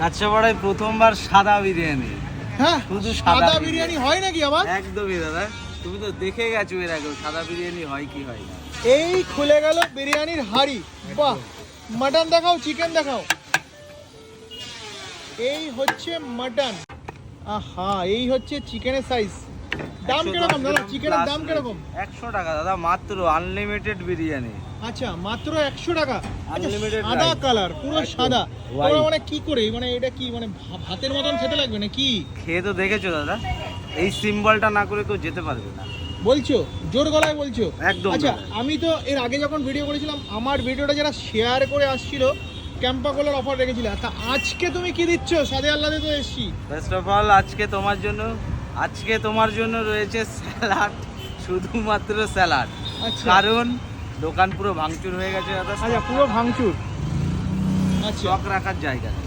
কাঁচরাপাড়ায় প্রথমবার সাদা বিরিয়ানি। হ্যাঁ, শুধু সাদা বিরিয়ানি হয় নাকি আবার? একদমই দাদা, তুমি তো দেখে গেছো এর আগে সাদা বিরিয়ানি হয় কি হয় না। এই খুলে গেল বিরিয়ানির হাড়ি। বাহ, মাটন দেখাও, চিকেন দেখাও। এই হচ্ছে মাটন, আহা, এই হচ্ছে চিকেনের সাইজ। দাম 110 কিরকম দাদা? গ্রাম চিকেনের plus দাম কিরকম? 100 টাকা দাদা, মাত্র আনলিমিটেড বিরিয়ানি। আচ্ছা, মাত্র 100 টাকা। আচ্ছা, Unlimited সাদা rice। কালার, পুরো একদম, সাদা। white। তোমরা মানে কি করে, মানে এটা কি, মানে ভাতের মতন খেতে লাগবে নাকি? খেয়ে তো দেখেছো দাদা, এই সিম্বলটা না করে কেউ যেতে পারবে না। বলছো, জোর গলায় বলছো? একদম আচ্ছা, দাদা। আমি তো এর আগে যখন ভিডিও করেছিলাম, আমার ভিডিওটা যারা শেয়ার করে আসছিল, ক্যাম্পাকোলার অফার রেখেছিল। তা আজকে তুমি কি দিচ্ছ? সাদে আল্লাদে তো এসছি। ফার্স্ট অফ অল আজকে তোমার জন্য রয়েছে স্যালাড, শুধুমাত্র স্যালাড। আচ্ছা। কারণ দোকান পুরো ভাঙচুর হয়ে গেছে দাদা, আচ্ছা, পুরো ভাঙচুর। আচ্ছা, স্টক রাখার জায়গা নেই।